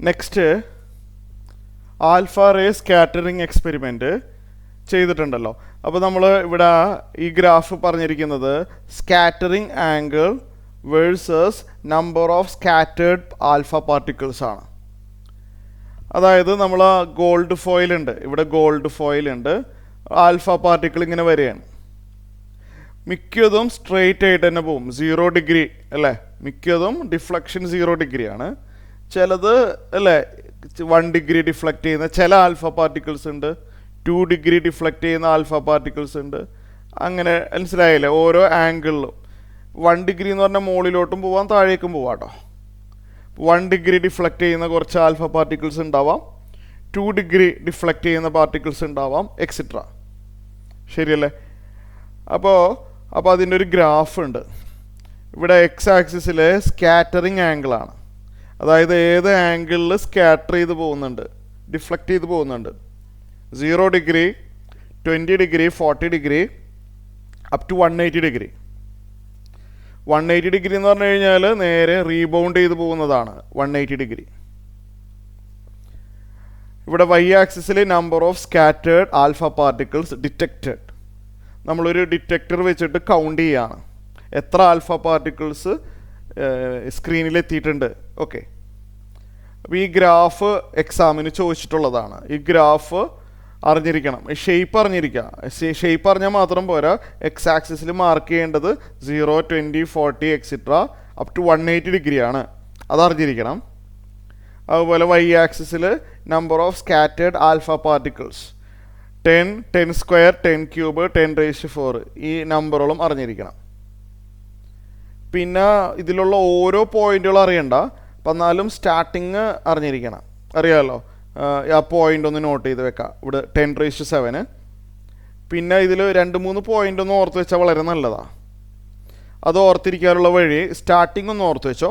Next alpha ray scattering experiment ചെയ്തിട്ടുണ്ടല്ലോ. അപ്പോൾ നമ്മൾ ഇവിടെ ഈ ഗ്രാഫ് പറഞ്ഞിരിക്കുന്നത് scattering angle versus number of scattered alpha particles ആണ്. അതായത് നമ്മൾ ഗോൾഡ് ഫോയിൽ ഉണ്ട്, ഇവിടെ ഗോൾഡ് ഫോയിൽ ഉണ്ട്, ആൽഫ പാർട്ടിക്കിൾ ഇങ്ങനെ വരികയാണ്. മിക്കതും സ്ട്രെയിറ്റ് ആയിട്ട് തന്നെ പോവും, 0 ഡിഗ്രി അല്ലേ. മിക്കതും ഡിഫ്ലക്ഷൻ 0 ഡിഗ്രിയാണ്. ചിലത് അല്ലേ 1 ഡിഗ്രി ഡിഫ്ലക്റ്റ് ചെയ്യുന്ന ചില ആൽഫ പാർട്ടിക്കിൾസ് ഉണ്ട്, 2 ഡിഗ്രി ഡിഫ്ലക്റ്റ് ചെയ്യുന്ന ആൽഫ പാർട്ടിക്കിൾസ് ഉണ്ട്. അങ്ങനെ മനസ്സിലായില്ലേ? ഓരോ ആംഗിളിലും 1 ഡിഗ്രി എന്ന് പറഞ്ഞാൽ മുകളിലോട്ടും പോവാം താഴേക്കും പോവാം കേട്ടോ. 1 ഡിഗ്രി ഡിഫ്ലക്റ്റ് ചെയ്യുന്ന കുറച്ച് ആൽഫ പാർട്ടിക്കിൾസ് ഉണ്ടാവാം, 2 ഡിഗ്രി ഡിഫ്ലക്റ്റ് ചെയ്യുന്ന പാർട്ടിക്കിൾസ് ഉണ്ടാവാം, എക്സെട്ര. ശരിയല്ലേ? അപ്പോൾ അതിൻ്റെ ഒരു ഗ്രാഫ് ഉണ്ട്. ഇവിടെ എക്സ് ആക്സിസിൽ സ്കാറ്ററിങ് ആംഗിളാണ്, അതായത് ഏത് ആംഗിളിൽ സ്കാറ്റർ ചെയ്ത് പോകുന്നുണ്ട്, ഡിഫ്ലക്റ്റ് ചെയ്ത് പോകുന്നുണ്ട്. 0 degree, 20 degree, 40 degree, up to 180 degree. 180 degree എന്ന് പറഞ്ഞു കഴിഞ്ഞാൽ നേരെ റീബൗണ്ട് ചെയ്ത് പോകുന്നതാണ് 180 ഡിഗ്രി. ഇവിടെ വൈ ആക്സിസിൽ number of scattered alpha particles detected. നമ്മളൊരു ഡിറ്റക്ടർ വെച്ചിട്ട് കൗണ്ട് ചെയ്യാണ് എത്ര ആൽഫ പാർട്ടിക്കിൾസ് സ്ക്രീനിൽ എത്തിയിട്ടുണ്ട്. ഓക്കെ, അപ്പോൾ ഈ ഗ്രാഫ് എക്സാമിന് ചോദിച്ചിട്ടുള്ളതാണ്. ഈ ഗ്രാഫ് അറിഞ്ഞിരിക്കണം, ഷേപ്പ് അറിഞ്ഞിരിക്കുക. ഷേപ്പ് അറിഞ്ഞാൽ മാത്രം പോരാ, എക്സ് ആക്സിസിൽ മാർക്ക് ചെയ്യേണ്ടത് 0, 20, 40 എക്സെട്ര അപ് ടു 180 ഡിഗ്രിയാണ്, അതറിഞ്ഞിരിക്കണം. അതുപോലെ വൈ ആക്സിസിൽ number of scattered alpha particles 10, 10 square, 10 cube, 10⁴ ഈ നമ്പറുകളും അറിഞ്ഞിരിക്കണം. പിന്നെ ഇതിലുള്ള ഓരോ പോയിന്റുകളും അറിയണ്ട, അപ്പം എന്നാലും സ്റ്റാർട്ടിങ് അറിഞ്ഞിരിക്കണം. അറിയാമല്ലോ, ആ പോയിന്റ് ഒന്ന് നോട്ട് ചെയ്ത് വെക്കാം. ഇവിടെ 10⁷. പിന്നെ ഇതിൽ 2-3 പോയിന്റ് ഒന്ന് ഓർത്ത് വെച്ചാൽ വളരെ നല്ലതാണ്. അത് ഓർത്തിരിക്കാനുള്ള വഴി സ്റ്റാർട്ടിങ് ഒന്ന് ഓർത്ത് വെച്ചോ.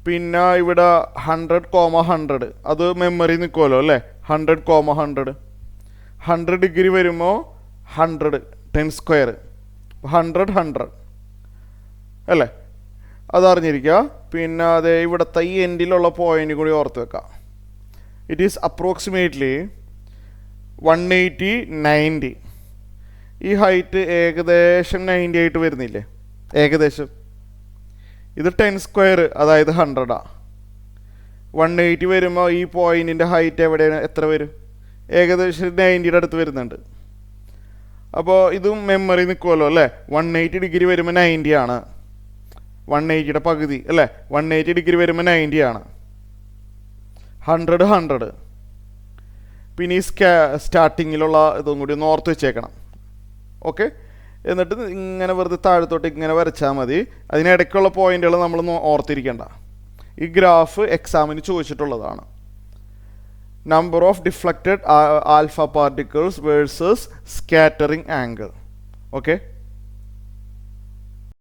പിന്നെ ഇവിടെ 100,100 അത് മെമ്മറി നിൽക്കുമല്ലോ അല്ലേ. 100,100 100 ഡിഗ്രി വരുമ്പോൾ 100, 10 സ്ക്വയർ, 100 അല്ലേ, അതറിഞ്ഞിരിക്കുക. പിന്നെ അതേ ഇവിടുത്തെ ഈ എൻഡിലുള്ള പോയിന്റ് കൂടി ഓർത്ത് വെക്കാം. It is approximately 180, 90. ഈ ഹൈറ്റ് ഏകദേശം 90 ആയിട്ട് വരുന്നില്ലേ, ഏകദേശം. ഇത് 10 സ്ക്വയർ അതായത് 100. 180 വരുമ്പോൾ ഈ പോയിന്റിൻ്റെ ഹൈറ്റ് എവിടെയാണ്, എത്ര വരും? ഏകദേശം 90യുടെ അടുത്ത് വരുന്നുണ്ട്. അപ്പോൾ ഇതും മെമ്മറി നിൽക്കുമല്ലോ അല്ലേ. 180 ഡിഗ്രി വരുമ്പോൾ 90 ആണ്, 180യുടെ പകുതി അല്ലേ. 180 ഡിഗ്രി വരുമ്പോൾ 90 ആണ്. 100. പിന്നെ ഈ സ്റ്റാർട്ടിങ്ങിലുള്ള ഇതും കൂടി ഒന്ന് ഓർത്ത് വെച്ചേക്കണം. ഓക്കെ, എന്നിട്ട് ഇങ്ങനെ വെറുതെ താഴത്തോട്ട് ഇങ്ങനെ വരച്ചാൽ മതി. അതിനിടയ്ക്കുള്ള പോയിന്റുകൾ നമ്മൾ ഓർത്തിരിക്കേണ്ട. ഈ ഗ്രാഫ് എക്സാമിന് ചോദിച്ചിട്ടുള്ളതാണ്. Number of deflected alpha particles versus scattering angle. Okay.